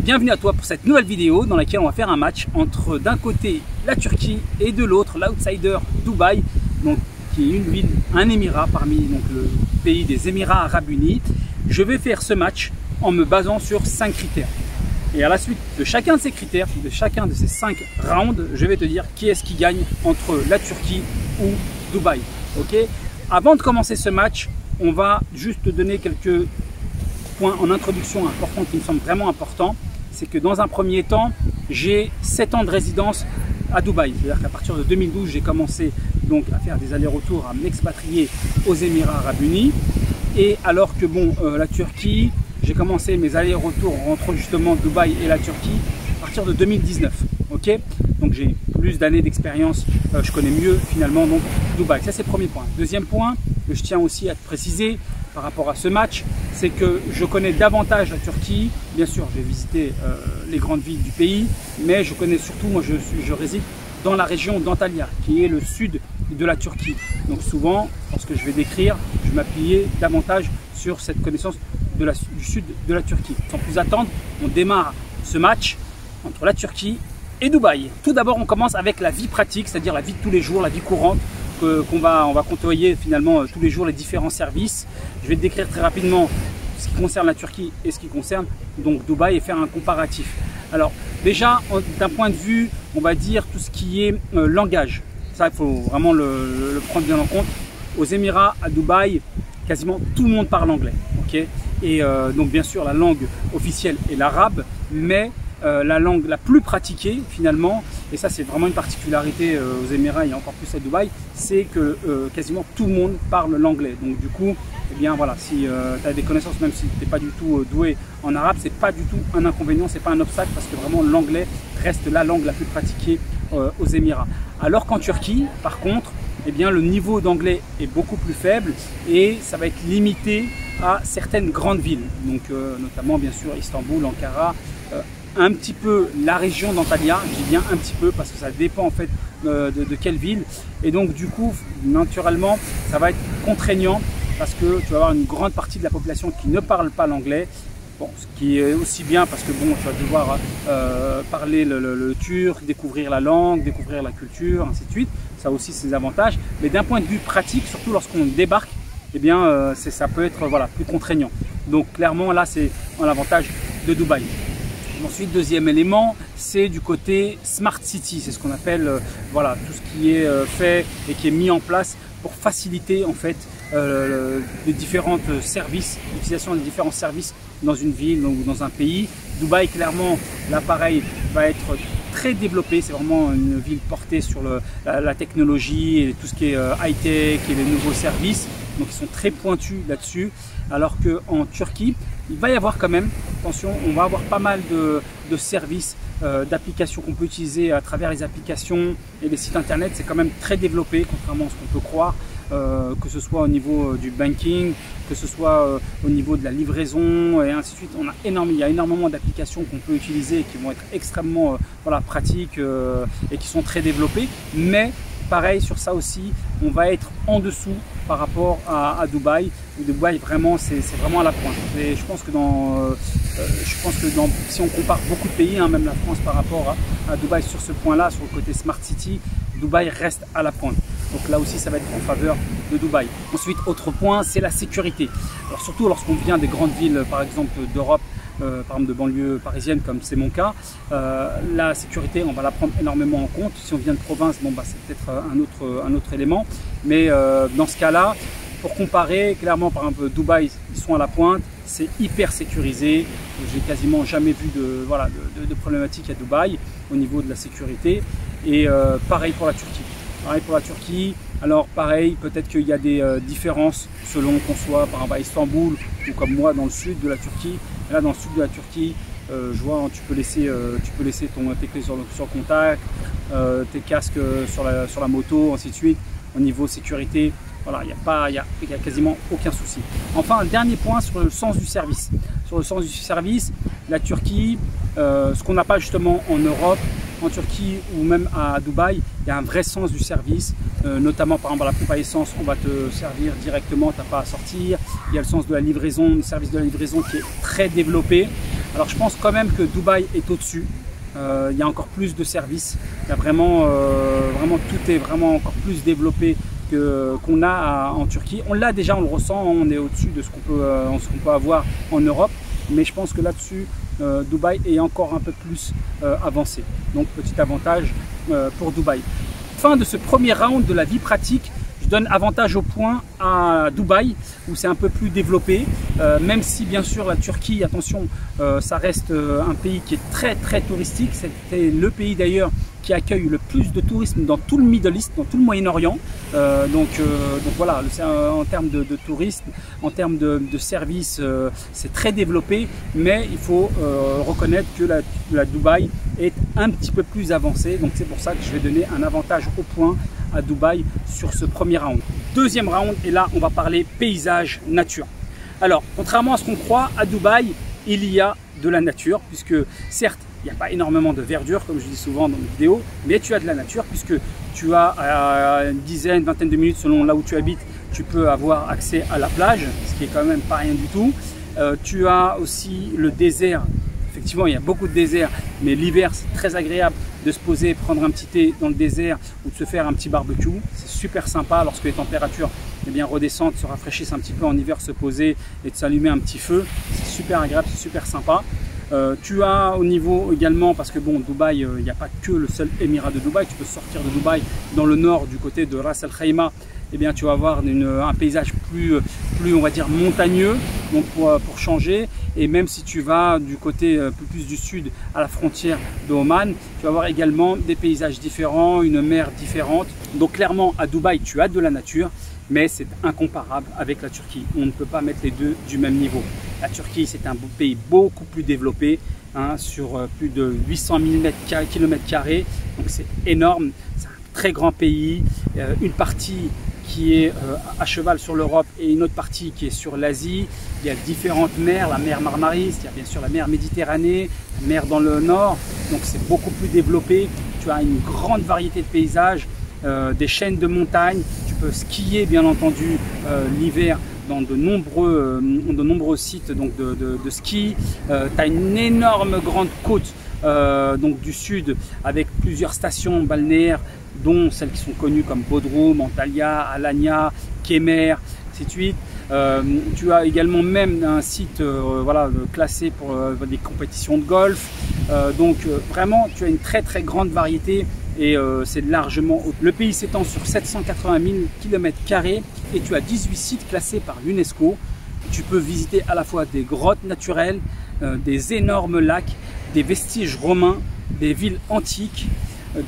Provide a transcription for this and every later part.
Bienvenue à toi pour cette nouvelle vidéo dans laquelle on va faire un match entre d'un côté la Turquie et de l'autre l'outsider Dubaï, donc, qui est une ville, un émirat parmi donc, le pays des Émirats Arabes Unis. Je vais faire ce match en me basant sur 5 critères. Et à la suite de chacun de ces critères, de chacun de ces 5 rounds, je vais te dire qui est-ce qui gagne entre la Turquie ou Dubaï. Ok? Avant de commencer ce match, on va juste te donner quelques points en introduction importants qui me semblent vraiment importants. C'est que dans un premier temps, j'ai 7 ans de résidence à Dubaï. C'est-à-dire qu'à partir de 2012, j'ai commencé donc à faire des allers-retours, à m'expatrier aux Émirats Arabes Unis. Et alors que bon, la Turquie, j'ai commencé mes allers-retours entre justement Dubaï et la Turquie à partir de 2019. Ok, donc j'ai plus d'années d'expérience, je connais mieux finalement donc Dubaï. Ça c'est le premier point. Deuxième point que je tiens aussi à te préciser par rapport à ce match, c'est que je connais davantage la Turquie. Bien sûr, j'ai visité les grandes villes du pays, mais je connais surtout, moi je réside dans la région d'Antalya, qui est le sud de la Turquie. Donc souvent, lorsque je vais décrire, je m'appuyais davantage sur cette connaissance du sud de la Turquie. Sans plus attendre, on démarre ce match entre la Turquie et Dubaï. Tout d'abord, on commence avec la vie pratique, c'est-à-dire la vie de tous les jours, la vie courante, on va côtoyer finalement tous les jours les différents services. Je vais te décrire très rapidement ce qui concerne la Turquie et ce qui concerne donc Dubaï et faire un comparatif. Alors déjà, d'un point de vue, on va dire tout ce qui est langage. Ça, il faut vraiment le prendre bien en compte. Aux Émirats, à Dubaï, quasiment tout le monde parle anglais. Okay, et donc bien sûr, la langue officielle est l'arabe, mais la langue la plus pratiquée finalement, et ça c'est vraiment une particularité aux Émirats et encore plus à Dubaï, c'est que quasiment tout le monde parle l'anglais. Donc du coup, eh bien voilà, si tu as des connaissances, même si tu n'es pas du tout doué en arabe, c'est pas du tout un inconvénient, c'est pas un obstacle, parce que vraiment l'anglais reste la langue la plus pratiquée aux Émirats. Alors qu'en Turquie, par contre, eh bien le niveau d'anglais est beaucoup plus faible et ça va être limité à certaines grandes villes, donc notamment bien sûr Istanbul, Ankara, un petit peu la région d'Antalya, je dis bien un petit peu parce que ça dépend en fait de quelle ville, et donc du coup naturellement ça va être contraignant parce que tu vas avoir une grande partie de la population qui ne parle pas l'anglais. Bon, ce qui est aussi bien parce que bon, tu vas devoir parler le turc, découvrir la langue, découvrir la culture, ainsi de suite. Ça a aussi ses avantages, mais d'un point de vue pratique, surtout lorsqu'on débarque, eh bien ça peut être voilà, plus contraignant. Donc clairement là c'est l'avantage de Dubaï. Ensuite, deuxième élément, c'est du côté Smart City. C'est ce qu'on appelle voilà, tout ce qui est fait et qui est mis en place pour faciliter en fait les différents services, l'utilisation des différents services dans une ville ou dans un pays. Dubaï, clairement, l'appareil va être très développé. C'est vraiment une ville portée sur la technologie et tout ce qui est high-tech et les nouveaux services. Donc ils sont très pointus là-dessus. Alors qu'en Turquie, il va y avoir quand même, attention, on va avoir pas mal de services, d'applications qu'on peut utiliser à travers les applications et les sites internet. C'est quand même très développé, contrairement à ce qu'on peut croire, que ce soit au niveau du banking, que ce soit au niveau de la livraison et ainsi de suite. Il y a énormément d'applications qu'on peut utiliser et qui vont être extrêmement voilà, pratiques et qui sont très développées. Mais pareil sur ça aussi, on va être en dessous par rapport à Dubaï. Dubaï vraiment c'est vraiment à la pointe. Et je pense que si on compare beaucoup de pays, hein, même la France par rapport à Dubaï sur ce point-là, sur le côté Smart City, Dubaï reste à la pointe. Donc là aussi ça va être en faveur de Dubaï. Ensuite, autre point, c'est la sécurité. Alors surtout lorsqu'on vient des grandes villes, par exemple d'Europe, par exemple de banlieue parisienne comme c'est mon cas, la sécurité on va la prendre énormément en compte. Si on vient de province, bon bah c'est peut-être un autre élément, mais dans ce cas-là, pour comparer, clairement par exemple Dubaï, ils sont à la pointe, c'est hyper sécurisé. J'ai quasiment jamais vu de problématiques à Dubaï au niveau de la sécurité. Et pareil pour la Turquie. Pareil pour la Turquie. Alors pareil, peut-être qu'il y a des différences selon qu'on soit par exemple à Istanbul ou comme moi dans le sud de la Turquie. Et là dans le sud de la Turquie, je vois, tu peux laisser tes clés sur le contact, tes casques sur la moto, ainsi de suite. Au niveau sécurité, voilà, il y a quasiment aucun souci. Enfin, un dernier point sur le sens du service. Sur le sens du service, la Turquie, ce qu'on n'a pas justement en Europe, en Turquie ou même à Dubaï, il y a un vrai sens du service, notamment par exemple à la pompe à essence, on va te servir directement, tu n'as pas à sortir. Il y a le sens de la livraison, le service de la livraison qui est très développé. Alors je pense quand même que Dubaï est au-dessus. Il y a encore plus de services. Il y a vraiment tout est vraiment encore plus développé qu'on a en Turquie. On l'a déjà, on le ressent, on est au-dessus de ce qu'on peut avoir en Europe. Mais je pense que là-dessus, Dubaï est encore un peu plus avancé. Donc petit avantage pour Dubaï. Fin de ce premier round de la vie pratique. Je donne avantage au point à Dubaï où c'est un peu plus développé, même si bien sûr la Turquie, attention, ça reste un pays qui est très touristique. C'était le pays d'ailleurs qui accueille le plus de tourisme dans tout le Middle East, dans tout le Moyen-Orient. Donc voilà, en termes de tourisme, en termes de services, c'est très développé, mais il faut reconnaître que la Dubaï est un petit peu plus avancée. Donc c'est pour ça que je vais donner un avantage au point à Dubaï sur ce premier round. Deuxième round, et là on va parler paysage, nature. Alors contrairement à ce qu'on croit, à Dubaï il y a de la nature, puisque certes il n'y a pas énormément de verdure comme je dis souvent dans mes vidéos, mais tu as de la nature puisque tu as à une dizaine, vingtaine de minutes selon là où tu habites, tu peux avoir accès à la plage, ce qui est quand même pas rien du tout. Tu as aussi le désert. Effectivement, il y a beaucoup de désert, mais l'hiver, c'est très agréable de se poser, prendre un petit thé dans le désert ou de se faire un petit barbecue. C'est super sympa lorsque les températures redescendent, se rafraîchissent un petit peu en hiver, se poser et de s'allumer un petit feu. C'est super agréable, c'est super sympa. Tu as au niveau également, parce que bon, Dubaï, il n'y a pas que le seul émirat de Dubaï, tu peux sortir de Dubaï dans le nord du côté de Ras Al Khaimah. Eh bien, tu vas avoir un paysage plus on va dire montagneux, donc pour changer. Et même si tu vas du côté plus du sud à la frontière de Oman, tu vas avoir également des paysages différents, une mer différente. Donc clairement à Dubaï tu as de la nature, mais c'est incomparable avec la Turquie. On ne peut pas mettre les deux du même niveau. La Turquie c'est un pays beaucoup plus développé, hein, sur plus de 800 000 km², donc c'est énorme, c'est un très grand pays, une partie qui est à cheval sur l'Europe et une autre partie qui est sur l'Asie. Il y a différentes mers, la mer Marmaris, il y a bien sûr la mer Méditerranée, la mer dans le nord, donc c'est beaucoup plus développé. Tu as une grande variété de paysages, des chaînes de montagnes, tu peux skier bien entendu l'hiver dans de nombreux sites donc de ski. Tu as une énorme grande côte donc du sud avec plusieurs stations balnéaires, dont celles qui sont connues comme Bodrum, Antalya, Alanya, Kemer, ainsi de suite. Tu as également même un site voilà, classé pour des compétitions de golf. Donc vraiment, tu as une très grande variété et c'est largement haut. Le pays s'étend sur 780 000 km² et tu as 18 sites classés par l'UNESCO. Tu peux visiter à la fois des grottes naturelles, des énormes lacs, des vestiges romains, des villes antiques,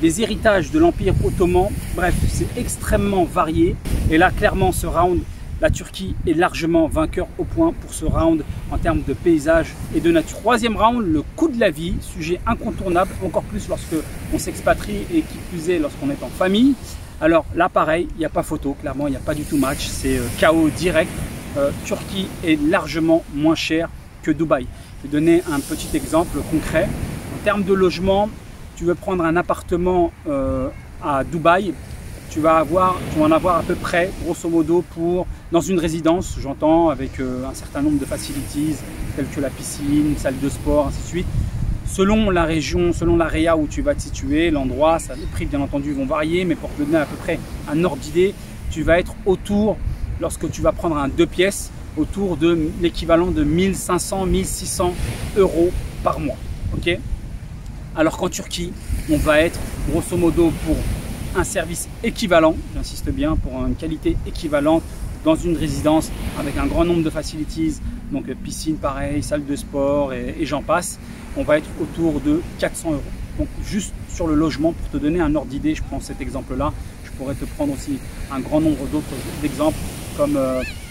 des héritages de l'Empire ottoman. Bref, c'est extrêmement varié. Et là, clairement, ce round, la Turquie est largement vainqueur au point pour ce round en termes de paysage et de nature. Troisième round, le coût de la vie, sujet incontournable, encore plus lorsque on s'expatrie et qui plus est lorsqu'on est en famille. Alors là, pareil, il n'y a pas photo, clairement, il n'y a pas du tout match, c'est KO direct. Turquie est largement moins cher que Dubaï. Je vais donner un petit exemple concret. En termes de logement, tu veux prendre un appartement à Dubaï, tu vas en avoir à peu près, grosso modo, dans une résidence, j'entends, avec un certain nombre de facilities, telles que la piscine, salle de sport, ainsi de suite. Selon la région, selon l'area où tu vas te situer, l'endroit, les prix bien entendu vont varier, mais pour te donner à peu près un ordre d'idée, tu vas être autour, lorsque tu vas prendre un 2 pièces, autour de l'équivalent de 1500-1600 € par mois. Okay, alors qu'en Turquie, on va être grosso modo pour un service équivalent, j'insiste bien, pour une qualité équivalente dans une résidence avec un grand nombre de facilities, donc piscine pareil, salle de sport et j'en passe, on va être autour de 400 €. Donc juste sur le logement, pour te donner un ordre d'idée, je prends cet exemple-là, je pourrais te prendre aussi un grand nombre d'autres exemples comme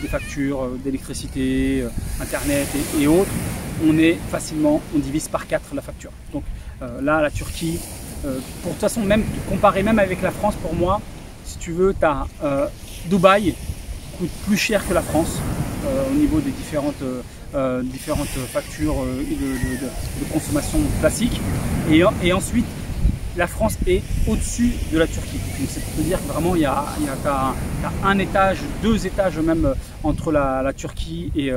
des factures d'électricité, internet et autres. On divise par 4 la facture. Donc là, la Turquie, pour de toute façon, même comparé même avec la France, pour moi, si tu veux, tu as Dubaï coûte plus cher que la France au niveau des différentes factures de consommation classique. Et ensuite, la France est au-dessus de la Turquie. Donc c'est pour te dire que vraiment, il y a un étage, 2 étages même entre la Turquie et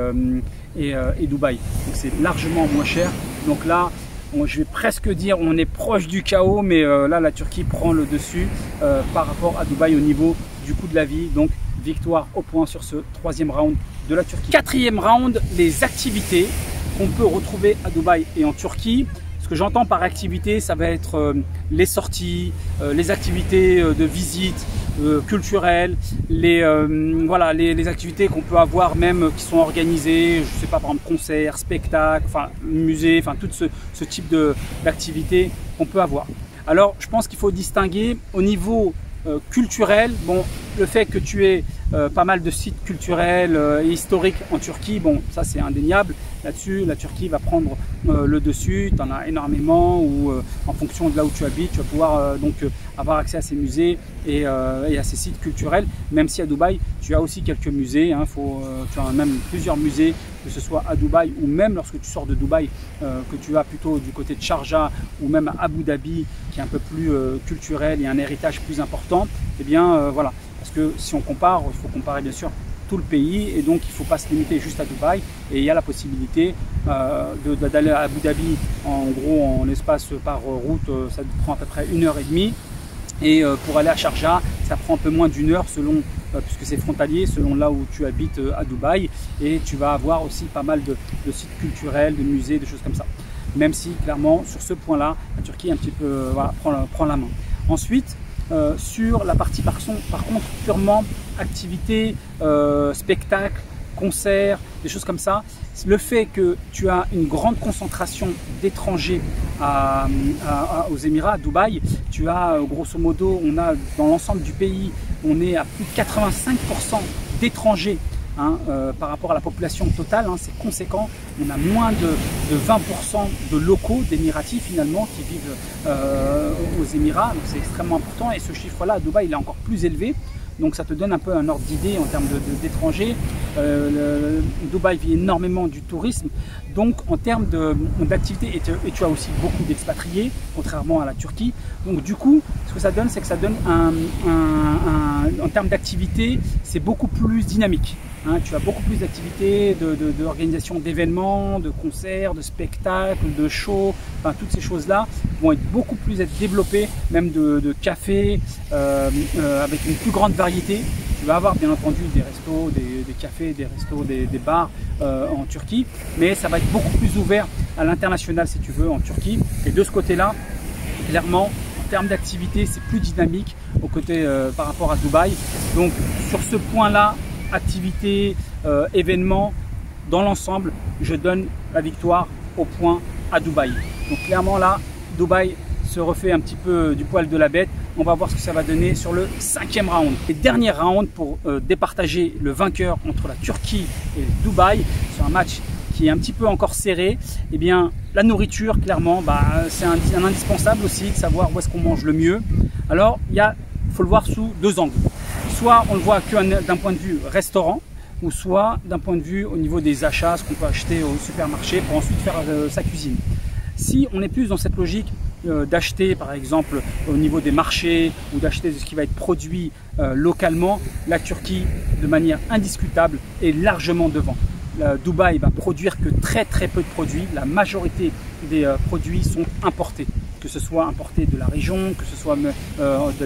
et Dubaï. Donc c'est largement moins cher. Donc là, je vais presque dire on est proche du chaos, mais là la Turquie prend le dessus par rapport à Dubaï au niveau du coût de la vie. Donc victoire au point sur ce troisième round de la Turquie. Quatrième round, les activités qu'on peut retrouver à Dubaï et en Turquie. Ce que j'entends par activité, ça va être les sorties, les activités de visite culturelles, voilà, les activités qu'on peut avoir même qui sont organisées, je sais pas, par exemple concerts, spectacles, enfin musées, enfin tout ce type d'activités qu'on peut avoir. Alors je pense qu'il faut distinguer au niveau culturel. Bon, le fait que tu aies pas mal de sites culturels et historiques en Turquie, bon, ça c'est indéniable. Là-dessus, la Turquie va prendre le dessus. Tu en as énormément, ou en fonction de là où tu habites, tu vas pouvoir donc avoir accès à ces musées et à ces sites culturels. Même si à Dubaï, tu as aussi quelques musées. Hein, tu as même plusieurs musées, que ce soit à Dubaï ou même lorsque tu sors de Dubaï, que tu vas plutôt du côté de Sharjah ou même à Abu Dhabi, qui est un peu plus culturel et un héritage plus important. Eh bien, voilà. Parce que si on compare, il faut comparer bien sûr tout le pays, et donc il ne faut pas se limiter juste à Dubaï, et il y a la possibilité d'aller à Abu Dhabi en gros en espace par route, ça prend à peu près 1h30, et pour aller à Sharjah ça prend un peu moins d'1 heure selon, puisque c'est frontalier, selon là où tu habites à Dubaï, et tu vas avoir aussi pas mal de sites culturels, de musées, de choses comme ça, même si clairement sur ce point là la Turquie un petit peu voilà, prend la main. Ensuite, sur la partie par contre purement activité, spectacle, concert, des choses comme ça, le fait que tu as une grande concentration d'étrangers aux Émirats, à Dubaï, tu as grosso modo, on a dans l'ensemble du pays, on est à plus de 85% d'étrangers. Hein, par rapport à la population totale, hein, c'est conséquent. On a moins de 20% de locaux, d'émiratis finalement, qui vivent aux Émirats. Donc c'est extrêmement important, et ce chiffre-là à Dubaï, il est encore plus élevé. Donc ça te donne un peu un ordre d'idée en termes d'étrangers. Dubaï vit énormément du tourisme. Donc en termes d'activité, et tu as aussi beaucoup d'expatriés, contrairement à la Turquie. Donc du coup, ce que ça donne, c'est que ça donne en termes d'activité, c'est beaucoup plus dynamique. Hein, tu as beaucoup plus d'activités, d'organisation d'événements, de concerts, de spectacles, de shows, enfin toutes ces choses-là vont être beaucoup plus développées, même de cafés, avec une plus grande variété. Tu vas avoir bien entendu des restos, des cafés, des restos, des bars en Turquie, mais ça va être beaucoup plus ouvert à l'international si tu veux en Turquie. Et de ce côté-là, clairement, en termes d'activité, c'est plus dynamique au côté par rapport à Dubaï. Donc sur ce point-là, activité, événements, dans l'ensemble, je donne la victoire au point à Dubaï. Donc clairement là, Dubaï se refait un petit peu du poil de la bête. On va voir ce que ça va donner sur le 5e round. Et dernier round pour départager le vainqueur entre la Turquie et Dubaï sur un match qui est un petit peu encore serré. Eh bien, la nourriture, clairement, c'est un indispensable aussi de savoir où est-ce qu'on mange le mieux. Alors, faut le voir sous deux angles. Soit on le voit que d'un point de vue restaurant, ou soit d'un point de vue au niveau des achats, ce qu'on peut acheter au supermarché pour ensuite faire sa cuisine. Si on est plus dans cette logique d'acheter par exemple au niveau des marchés, ou d'acheter ce qui va être produit localement, la Turquie de manière indiscutable est largement devant. Dubaï va produire que très peu de produits. La majorité des produits sont importés, que ce soit importé de la région, que ce soit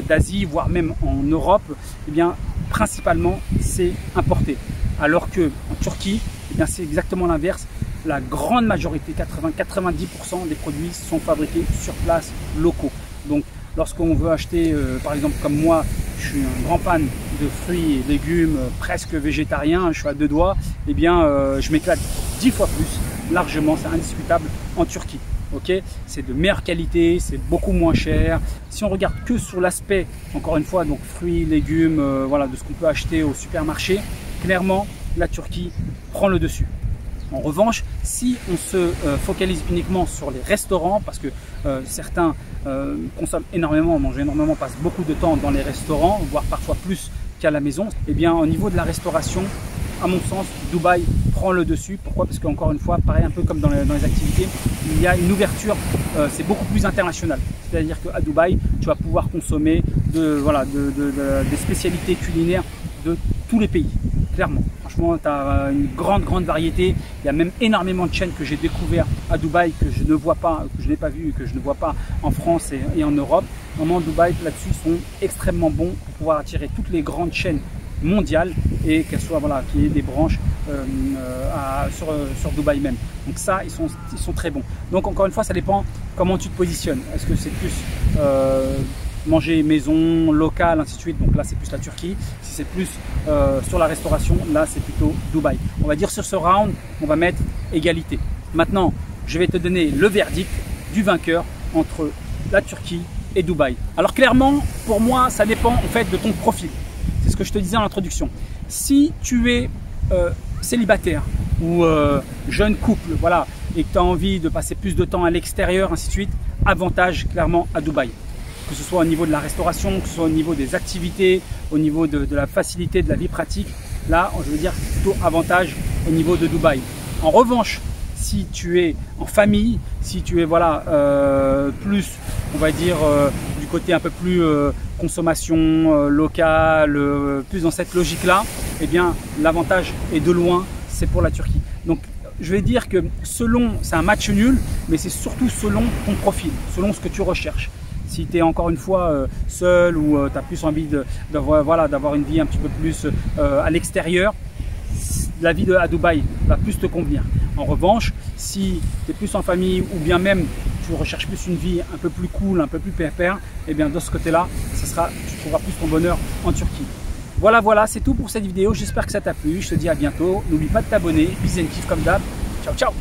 d'Asie, voire même en Europe. Eh bien, principalement, c'est importé. Alors que en Turquie, eh bien, c'est exactement l'inverse. La grande majorité, 80-90% des produits sont fabriqués sur place, locaux. Donc, lorsqu'on veut acheter, par exemple, comme moi, je suis un grand fan de fruits et légumes, presque végétarien, je suis à deux doigts, eh bien, je m'éclate 10 fois plus, largement, c'est indiscutable, en Turquie. Okay, c'est de meilleure qualité, c'est beaucoup moins cher. Si on regarde que sur l'aspect, encore une fois, donc fruits, légumes, voilà, de ce qu'on peut acheter au supermarché, clairement, la Turquie prend le dessus. En revanche, si on se focalise uniquement sur les restaurants, parce que certains consomment énormément, mangent énormément, passent beaucoup de temps dans les restaurants, voire parfois plus qu'à la maison, eh bien au niveau de la restauration, à mon sens, Dubaï prend le dessus. Pourquoi? Parce qu'encore une fois, pareil un peu comme dans les activités, il y a une ouverture, c'est beaucoup plus international. C'est-à-dire qu'à Dubaï, tu vas pouvoir consommer des spécialités culinaires de tous les pays, clairement. Franchement. franchement, tu as une grande variété. Il y a même énormément de chaînes que j'ai découvert à Dubaï que je ne vois pas, que je n'ai pas vu, que je ne vois pas en France et en Europe. Vraiment, Dubaï là-dessus sont extrêmement bons pour pouvoir attirer toutes les grandes chaînes mondiales et qu'elles soient, voilà, qu'il y ait des branches sur Dubaï même. Donc ça, ils sont très bons. Donc encore une fois, ça dépend comment tu te positionnes. Est-ce que c'est plus manger maison, local, ainsi de suite. Donc là, c'est plus la Turquie. Si c'est plus sur la restauration, là, c'est plutôt Dubaï. On va dire sur ce round, on va mettre égalité. Maintenant, je vais te donner le verdict du vainqueur entre la Turquie et Dubaï. Alors clairement, pour moi, ça dépend en fait de ton profil. C'est ce que je te disais en introduction. Si tu es célibataire ou jeune couple, voilà, et que tu as envie de passer plus de temps à l'extérieur, ainsi de suite, avantage clairement à Dubaï. Que ce soit au niveau de la restauration, que ce soit au niveau des activités, au niveau de la facilité, de la vie pratique, là, je veux dire plutôt avantage au niveau de Dubaï. En revanche, si tu es en famille, si tu es voilà, plus, on va dire, du côté un peu plus consommation locale, plus dans cette logique-là, eh bien, l'avantage est de loin, c'est pour la Turquie. Donc, je vais dire que selon, c'est un match nul, mais c'est surtout selon ton profil, selon ce que tu recherches. Si tu es encore une fois seul ou tu as plus envie d'avoir une vie un petit peu plus à l'extérieur, la vie à Dubaï va plus te convenir. En revanche, si tu es plus en famille ou bien même tu recherches plus une vie un peu plus cool, un peu plus pépère, et bien de ce côté-là, tu trouveras plus ton bonheur en Turquie. Voilà, c'est tout pour cette vidéo. J'espère que ça t'a plu. Je te dis à bientôt. N'oublie pas de t'abonner. Peace and kiff comme d'hab. Ciao, ciao.